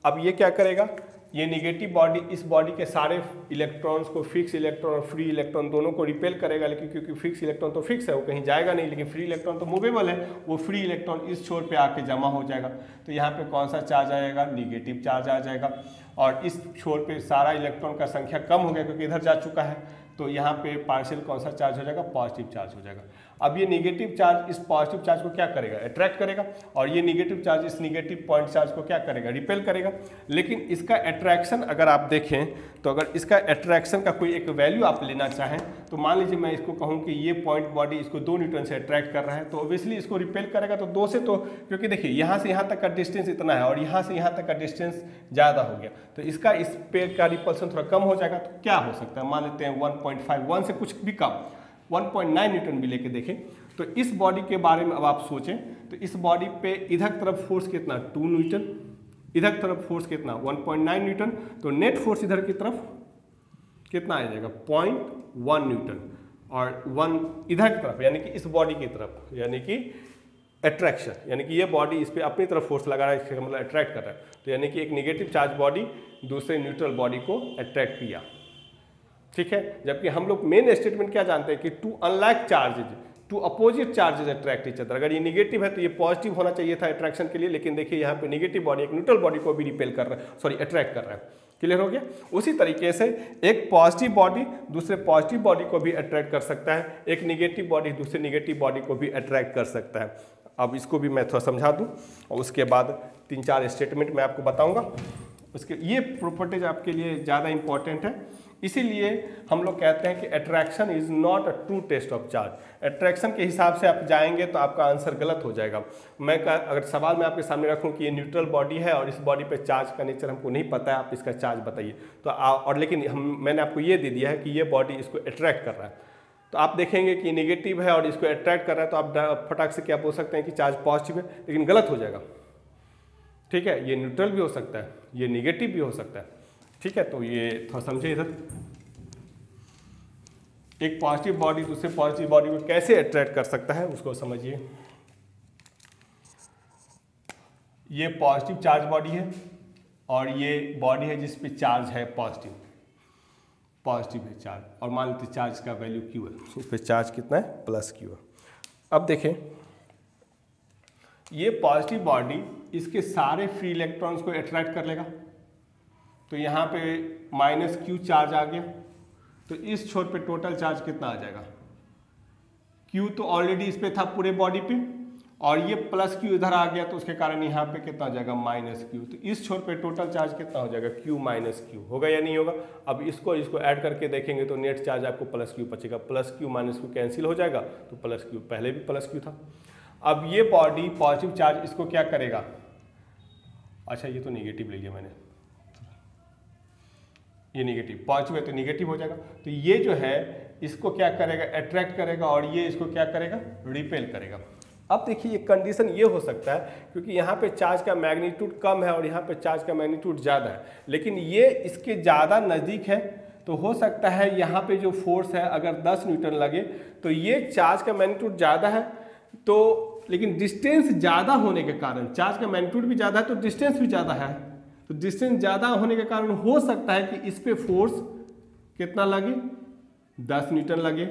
अब ये क्या करेगा, ये नेगेटिव बॉडी इस बॉडी के सारे इलेक्ट्रॉन्स को, फिक्स इलेक्ट्रॉन और फ्री इलेक्ट्रॉन दोनों को रिपेल करेगा। लेकिन क्योंकि फिक्स इलेक्ट्रॉन तो फिक्स है, वो कहीं जाएगा नहीं, लेकिन फ्री इलेक्ट्रॉन तो मूवेबल है, वो फ्री इलेक्ट्रॉन इस छोर पे आके जमा हो जाएगा। तो यहाँ पे कौन सा चार्ज आएगा, निगेटिव चार्ज आ जाएगा। और इस छोर पे सारा इलेक्ट्रॉन का संख्या कम हो गया क्योंकि इधर जा चुका है, तो यहाँ पे पार्शियल कौन सा चार्ज हो जाएगा, पॉजिटिव चार्ज हो जाएगा। अब ये नेगेटिव चार्ज इस पॉजिटिव चार्ज को क्या करेगा, अट्रैक्ट करेगा, और ये नेगेटिव चार्ज इस नेगेटिव पॉइंट चार्ज को क्या करेगा, रिपेल करेगा। लेकिन इसका अट्रैक्शन अगर आप देखें तो अगर इसका अट्रैक्शन का कोई एक वैल्यू आप लेना चाहें तो मान लीजिए मैं इसको कहूँ कि ये पॉइंट बॉडी इसको 2 न्यूटन से अट्रैक्ट कर रहा है, तो ऑब्वियसली इसको रिपेल करेगा। तो 2 से, तो क्योंकि देखिए यहाँ से यहाँ तक का डिस्टेंस इतना है और यहाँ से यहाँ तक का डिस्टेंस ज़्यादा हो गया, तो इसका इस पे का रिपल्सन थोड़ा कम हो जाएगा। तो क्या हो सकता है, मान लेते हैं 1.5, 1 से कुछ भी कम, 1.9 न्यूटन भी लेके देखें। तो इस बॉडी के बारे में अब आप सोचें तो इस बॉडी पे इधर तरफ फोर्स कितना, 2 न्यूटन, इधर तरफ फोर्स कितना, 1.9 न्यूटन। तो नेट फोर्स इधर की तरफ कितना आ जाएगा, 0.1 न्यूटन, और 1 इधर की तरफ यानी कि इस बॉडी की तरफ, यानी कि अट्रैक्शन, यानी कि ये बॉडी इस पर अपनी तरफ फोर्स लगा रहा है, इसका मतलब अट्रैक्ट कर रहा है। तो यानी कि एक नेगेटिव चार्ज बॉडी दूसरे न्यूट्रल बॉडी को अट्रैक्ट किया, ठीक है। जबकि हम लोग मेन स्टेटमेंट क्या जानते हैं कि 2 unlike charges, 2 opposite charges attract each other. अगर ये नेगेटिव है तो ये पॉजिटिव होना चाहिए था अट्रैक्शन के लिए, लेकिन देखिए यहाँ पे नेगेटिव बॉडी एक न्यूट्रल बॉडी को भी रिपेल कर रहा है, सॉरी अट्रैक्ट कर रहा है। क्लियर हो गया। उसी तरीके से एक पॉजिटिव बॉडी दूसरे पॉजिटिव बॉडी को भी अट्रैक्ट कर सकता है, एक नेगेटिव बॉडी दूसरे नेगेटिव बॉडी को भी अट्रैक्ट कर सकता है। अब इसको भी मैं थोड़ा समझा दूँ और उसके बाद 3-4 स्टेटमेंट मैं आपको बताऊँगा। उसके ये प्रॉपर्टीज आपके लिए ज़्यादा इंपॉर्टेंट है, इसीलिए हम लोग कहते हैं कि attraction is not a true test of charge. Attraction के हिसाब से आप जाएंगे तो आपका आंसर गलत हो जाएगा। अगर सवाल मैं आपके सामने रखूं कि ये न्यूट्रल बॉडी है और इस बॉडी पे चार्ज का नेचर हमको नहीं पता है, आप इसका चार्ज बताइए, तो और लेकिन मैंने आपको ये दे दिया है कि ये बॉडी इसको अट्रैक्ट कर रहा है, तो आप देखेंगे कि नेगेटिव है और इसको अट्रैक्ट कर रहा है, तो आप फटाक से क्या बोल सकते हैं कि चार्ज पॉजिटिव है, लेकिन गलत हो जाएगा। ठीक है, ये न्यूट्रल भी हो सकता है, ये नेगेटिव भी हो सकता है। ठीक है, तो ये थोड़ा समझिए इधर, एक पॉजिटिव बॉडी दूसरे पॉजिटिव बॉडी को कैसे अट्रैक्ट कर सकता है उसको समझिए। ये पॉजिटिव चार्ज बॉडी है और ये बॉडी है जिस पे चार्ज है पॉजिटिव है चार्ज, और मान लेते चार्ज का वैल्यू क्यू है, उस पर चार्ज कितना है प्लस क्यू है। अब देखें, ये पॉजिटिव बॉडी इसके सारे फ्री इलेक्ट्रॉन्स को अट्रैक्ट कर लेगा, तो यहाँ पे माइनस क्यू चार्ज आ गया, तो इस छोर पे टोटल चार्ज कितना आ जाएगा, क्यू तो ऑलरेडी इस पे था पूरे बॉडी पे, और ये प्लस क्यू इधर आ गया, तो उसके कारण यहाँ पे कितना हो जाएगा माइनस क्यू, तो इस छोर पे टोटल चार्ज कितना हो जाएगा क्यू माइनस क्यू, होगा या नहीं होगा। अब इसको ऐड करके देखेंगे तो नेट चार्ज आपको प्लस क्यू बचेगा, plus Q minus Q cancel हो जाएगा, तो प्लस क्यू, पहले भी प्लस क्यू था। अब ये बॉडी पॉजिटिव चार्ज इसको क्या करेगा, अच्छा ये तो नेगेटिव ले लिया मैंने, ये नेगेटिव, पॉजिटिव है तो नेगेटिव हो जाएगा, तो ये जो है इसको क्या करेगा अट्रैक्ट करेगा, और ये इसको क्या करेगा रिपेल करेगा। अब देखिए, ये कंडीशन ये हो सकता है क्योंकि यहाँ पे चार्ज का मैग्नीट्यूड कम है और यहाँ पे चार्ज का मैग्नीट्यूड ज़्यादा है, लेकिन ये इसके ज़्यादा नज़दीक है, तो हो सकता है यहाँ पे जो फोर्स है अगर 10 न्यूटन लगे तो ये चार्ज का मैग्नीट्यूड ज़्यादा है, तो लेकिन डिस्टेंस ज़्यादा होने के कारण, चार्ज का मैग्नीट्यूड भी ज़्यादा है तो डिस्टेंस भी ज़्यादा है, तो डिस्टेंस ज़्यादा होने के कारण हो सकता है कि इस पे फोर्स कितना लगे, 10 न्यूटन लगे,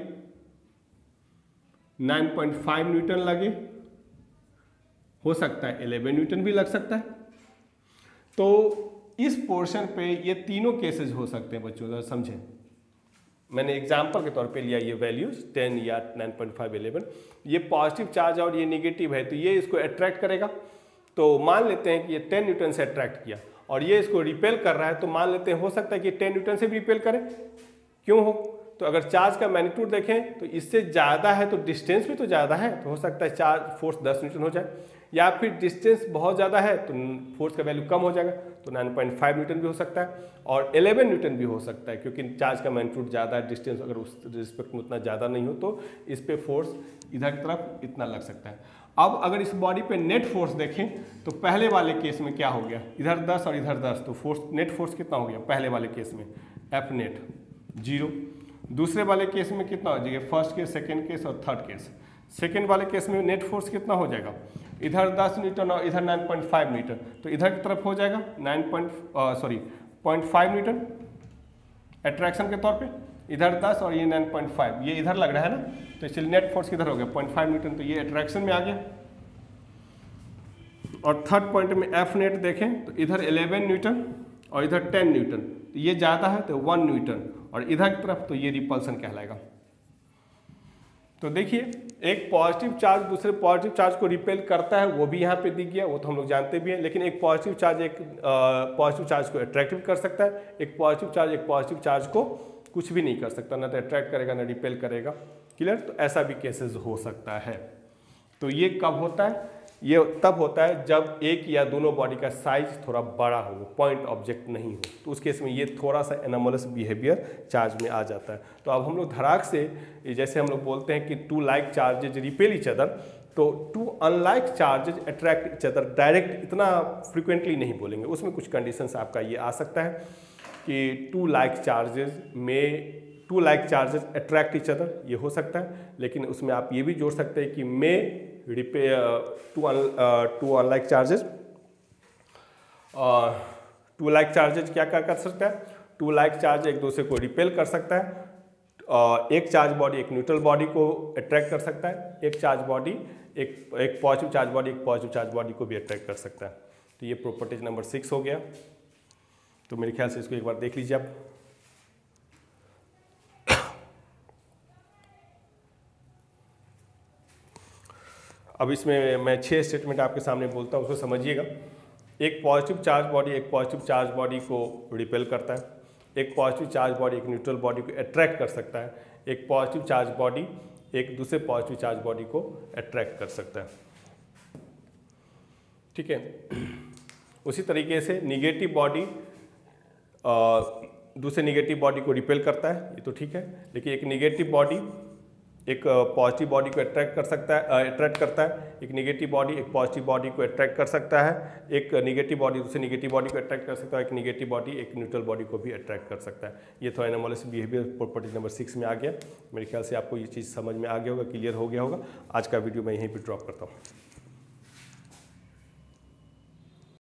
9.5 न्यूटन लगे, हो सकता है 11 न्यूटन भी लग सकता है। तो इस पोर्शन पे ये तीनों केसेस हो सकते हैं बच्चों, जरा समझें। मैंने एग्जाम्पल के तौर पे लिया ये वैल्यूज 10 या 9.5, 11, ये पॉजिटिव चार्ज और ये नेगेटिव है, तो ये इसको अट्रैक्ट करेगा, तो मान लेते हैं कि ये 10 न्यूटन से अट्रैक्ट किया और ये इसको रिपेल कर रहा है, तो मान लेते हैं हो सकता है कि 10 न्यूटन से भी रिपेल करे, क्यों हो, तो अगर चार्ज का मैग्नीट्यूड देखें तो इससे ज़्यादा है तो डिस्टेंस भी तो ज़्यादा है, तो हो सकता है चार्ज फोर्स 10 न्यूटन हो जाए, या फिर डिस्टेंस बहुत ज़्यादा है तो फोर्स का वैल्यू कम हो जाएगा, तो 9.5 न्यूटन भी हो सकता है और 11 न्यूटन भी हो सकता है, क्योंकि चार्ज का मैग्नीट्यूड ज़्यादा है, डिस्टेंस अगर उस रिस्पेक्ट में उतना ज़्यादा नहीं हो तो इस पे फोर्स इधर की तरफ इतना लग सकता है। अब अगर इस बॉडी पे नेट फोर्स देखें तो पहले वाले केस में क्या हो गया, इधर 10 और इधर 10, तो फोर्स नेट फोर्स कितना हो गया पहले वाले केस में, एफ नेट 0। दूसरे वाले केस में कितना हो जाएगा, फर्स्ट केस, सेकेंड केस और थर्ड केस। सेकेंड वाले केस में नेट फोर्स कितना हो जाएगा, इधर 10 न्यूटन और इधर 9.5 न्यूटन, तो इधर की तरफ हो जाएगा 0.5 न्यूटन अट्रैक्शन के तौर पे, इधर 10 और ये 9.5, ये इधर लग रहा है ना, तो इसलिए नेट फोर्स किधर हो गया 0.5 न्यूटन, तो ये अट्रैक्शन में आ गया। और थर्ड पॉइंट में एफ नेट देखें तो इधर 11 न्यूटन और इधर 10 न्यूटन, तो ये ज़्यादा है तो 1 न्यूटन, और इधर की तरफ तो ये रिपल्सन कहलाएगा। तो देखिए, एक पॉजिटिव चार्ज दूसरे पॉजिटिव चार्ज को रिपेल करता है, वो भी यहाँ पे दिख गया, वो तो हम लोग जानते भी हैं, लेकिन एक पॉजिटिव चार्ज एक पॉजिटिव चार्ज को अट्रैक्ट कर सकता है, एक पॉजिटिव चार्ज को कुछ भी नहीं कर सकता, ना तो अट्रैक्ट करेगा ना रिपेल करेगा। क्लियर, तो ऐसा भी केसेस हो सकता है। तो ये कब होता है, ये तब होता है जब एक या दोनों बॉडी का साइज थोड़ा बड़ा हो, पॉइंट ऑब्जेक्ट नहीं हो, तो उस केस में ये थोड़ा सा एनोमलस बिहेवियर चार्ज में आ जाता है। तो अब हम लोग धड़ाक से, जैसे हम लोग बोलते हैं कि 2 like charges repel each other, तो 2 unlike charges attract each other, direct इतना फ्रिक्वेंटली नहीं बोलेंगे, उसमें कुछ कंडीशंस आपका ये आ सकता है कि 2 like charges attract each other, ये हो सकता है, लेकिन उसमें आप ये भी जोड़ सकते हैं कि मे two unlike charges, 2 like charges क्या कर सकता है, 2 लाइक चार्ज एक दूसरे को रिपेल कर सकता है, एक चार्ज बॉडी एक न्यूट्रल बॉडी को अट्रैक्ट कर सकता है, एक चार्ज बॉडी एक पॉजिटिव चार्ज बॉडी एक पॉजिटिव चार्ज बॉडी को भी अट्रैक्ट कर सकता है। तो ये प्रॉपर्टीज नंबर 6 हो गया। तो मेरे ख्याल से इसको एक बार देख लीजिए आप। अब इसमें मैं 6 स्टेटमेंट आपके सामने बोलता हूँ, उसको समझिएगा। एक पॉजिटिव चार्ज बॉडी एक पॉजिटिव चार्ज बॉडी को रिपेल करता है, एक पॉजिटिव चार्ज बॉडी एक न्यूट्रल बॉडी को अट्रैक्ट कर सकता है, एक पॉजिटिव चार्ज बॉडी एक दूसरे पॉजिटिव चार्ज बॉडी को अट्रैक्ट कर सकता है। ठीक है, उसी तरीके से निगेटिव बॉडी दूसरे निगेटिव बॉडी को रिपेल करता है, ये तो ठीक है, लेकिन एक निगेटिव बॉडी एक पॉजिटिव बॉडी को अट्रैक्ट करता है, एक निगेटिव बॉडी एक पॉजिटिव बॉडी को अट्रैक्ट कर सकता है, एक निगेटिव बॉडी दूसरे निगेटिव बॉडी को अट्रैक्ट कर सकता है, एक निगेटिव बॉडी एक न्यूट्रल बॉडी को भी अट्रैक्ट कर सकता है। ये तो एनोमलस बिहेवियर प्रॉपर्टी नंबर 6 में आ गया। मेरे ख्याल से आपको ये चीज़ समझ में आ गया होगा, क्लियर हो गया होगा। आज का वीडियो मैं यहीं पर ड्रॉप करता हूँ।